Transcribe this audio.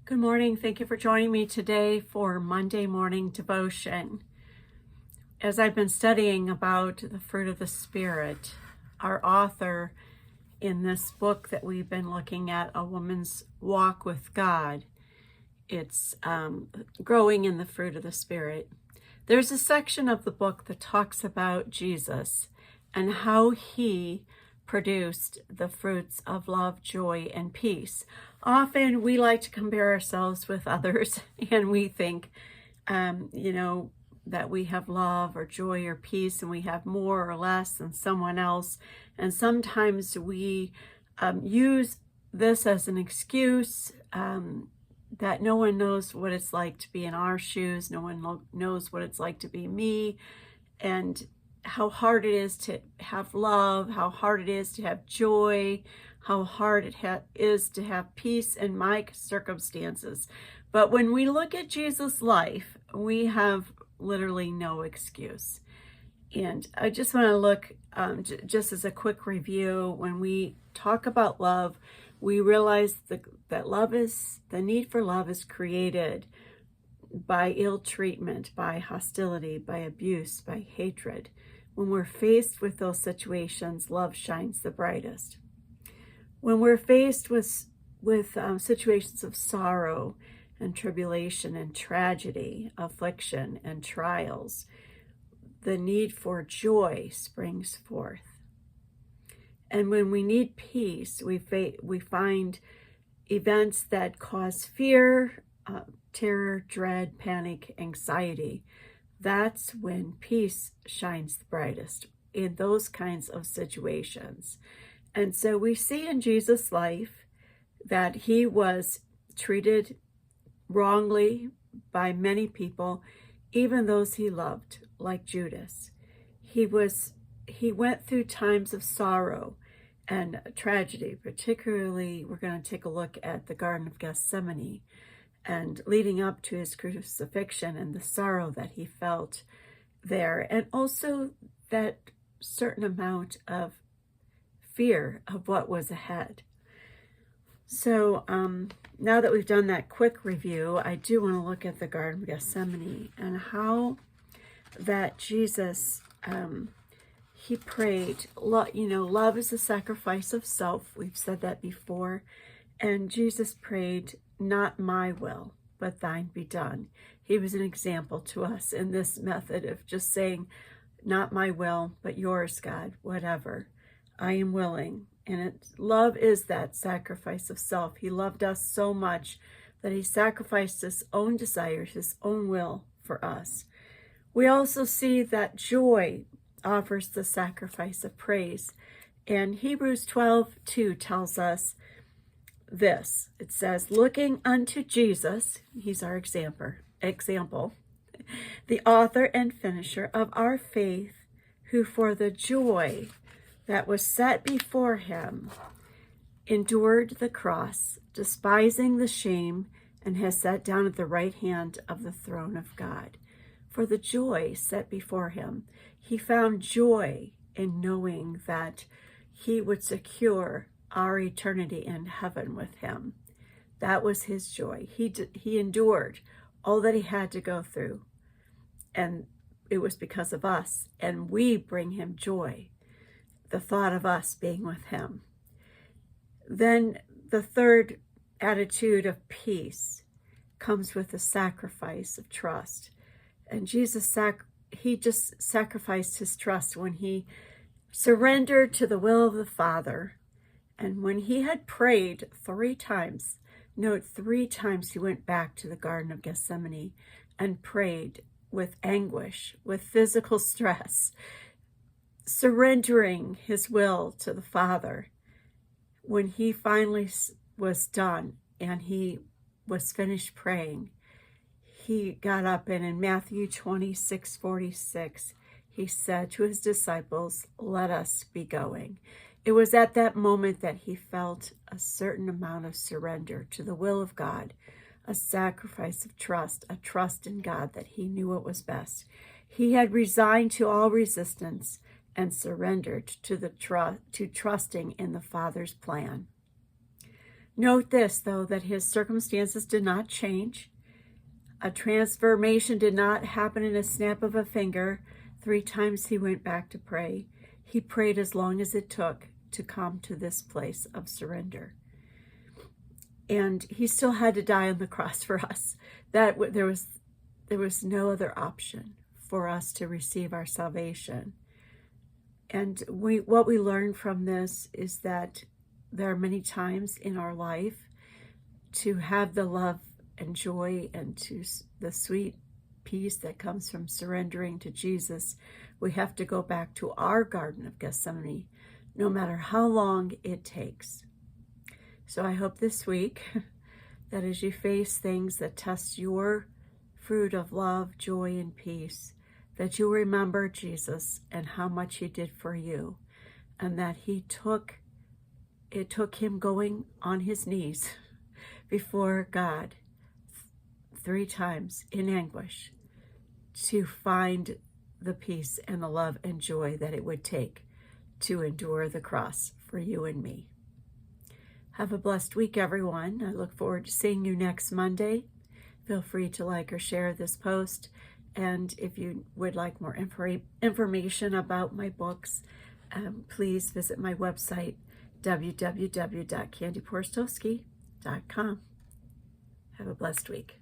Good morning. Thank you for joining me today for Monday morning devotion. As I've been studying about the fruit of the Spirit, our author in this book that we've been looking at, A Woman's Walk with God, it's growing in the fruit of the Spirit. There's a section of the book that talks about Jesus and how he produced the fruits of love, joy, and peace. Often we like to compare ourselves with others and we think, that we have love or joy or peace and we have more or less than someone else. And sometimes we use this as an excuse that no one knows what it's like to be in our shoes. No one knows what it's like to be me, and how hard it is to have love, how hard it is to have joy, how hard it is to have peace in my circumstances. But when we look at Jesus' life, we have literally no excuse. And I just want to look, just as a quick review, when we talk about love, we realize that the need for love is created by ill treatment, by hostility, by abuse, by hatred. When we're faced with those situations, love shines the brightest. When we're faced with situations of sorrow and tribulation and tragedy, affliction and trials, the need for joy springs forth. And when we need peace, we find events that cause fear, terror, dread, panic, anxiety. That's when peace shines the brightest in those kinds of situations. And so we see in Jesus' life that he was treated wrongly by many people, even those he loved, like Judas. He went through times of sorrow and tragedy. Particularly, we're going to take a look at the Garden of Gethsemane and leading up to his crucifixion and the sorrow that he felt there, and also that certain amount of fear of what was ahead. So now that we've done that quick review, I do want to look at the Garden of Gethsemane and how that Jesus, he prayed. Love is a sacrifice of self. We've said that before. And Jesus prayed, "Not my will, but thine be done." He was an example to us in this method of just saying, "Not my will, but yours, God, whatever. I am willing." And love is that sacrifice of self. He loved us so much that he sacrificed his own desires, his own will for us. We also see that joy offers the sacrifice of praise. And Hebrews 12:2 tells us this. It says, "Looking unto Jesus," he's our example, "the author and finisher of our faith, who for the joy that was set before him endured the cross, despising the shame, and has sat down at the right hand of the throne of God." For the joy set before him, he found joy in knowing that he would secure our eternity in heaven with him. That was his joy. He endured all that he had to go through, and it was because of us, and we bring him joy, the thought of us being with him. Then the third attitude of peace comes with the sacrifice of trust. And Jesus, he just sacrificed his trust when he surrendered to the will of the Father. And when he had prayed 3 times, note 3 times he went back to the Garden of Gethsemane and prayed with anguish, with physical stress, surrendering his will to the Father. When he finally was done and he was finished praying, he got up, and in Matthew 26:46, he said to his disciples, "Let us be going." It was at that moment that he felt a certain amount of surrender to the will of God, a sacrifice of trust, a trust in God that he knew what was best. He had resigned to all resistance and surrendered to trusting in the Father's plan. Note this, though, that his circumstances did not change. A transformation did not happen in a snap of a finger. 3 times he went back to pray. He prayed as long as it took to come to this place of surrender. And he still had to die on the cross for us. That there was no other option for us to receive our salvation. And what we learn from this is that there are many times in our life to have the love and joy and to the sweet peace that comes from surrendering to Jesus, we have to go back to our Garden of Gethsemane, no matter how long it takes. So I hope this week that as you face things that test your fruit of love, joy, and peace, that you remember Jesus and how much he did for you, and that it took him going on his knees before God 3 times in anguish to find the peace and the love and joy that it would take to endure the cross for you and me. Have a blessed week, everyone. I look forward to seeing you next Monday. Feel free to like or share this post. And if you would like more information about my books, please visit my website, www.candyporstowski.com. Have a blessed week.